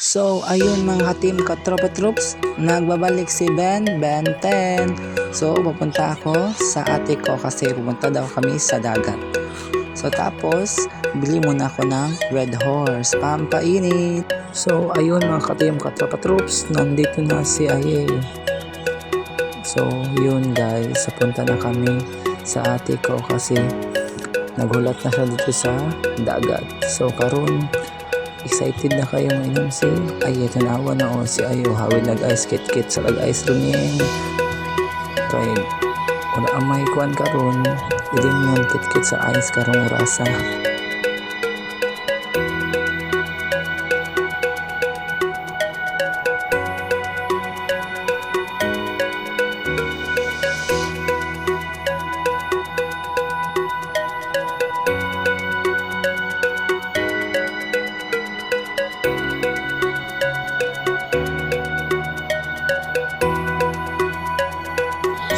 So, ayun mga team Katropa Troops, nagbabalik si Ben 10. So, pupunta ako sa ate ko kasi pupunta daw kami sa dagat. So, tapos, bili muna ako ng Red Horse, pampainit. So, ayun mga team Katropa Troops, nandito na si Aye. So, yun guys, punta na kami sa ate ko kasi naghulat na siya dito sa dagat. So, karon excited na kayo mainom si Aye. Tanawa na o si Ayo hawid nag-ice kit sa lag-ice running kay wala amay kuan karon ilim ng kit sa ice karong rasa.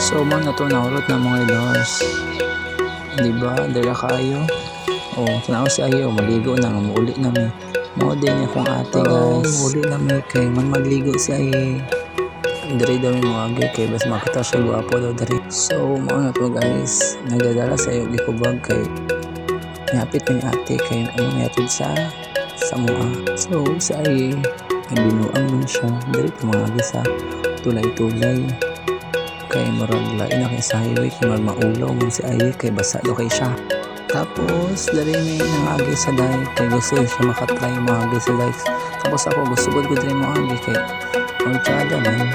So man na to naurot na mga idors, diba dala kayo o tanaw si Ayo maligo na nga muuli na mi mo din akong ate guys muuli na mi kay man magligo si Aye diri daw mi moagi kay bas makita siya guwapo daw diri. So mga to guys nagdadala sa iyo gikubag kay napit ni ate kay natid sa mua. So si Aye binuang man siya diri tumagi sa tulay-tulay kay marag lain na kay sa highway kay maulaw man si Aye kay basa do kay siya. Tapos dali may nangagi sa dike kay gusto siya makatry maagi sa dike. Tapos ako gusto ko diri maagi kay magtiyaga man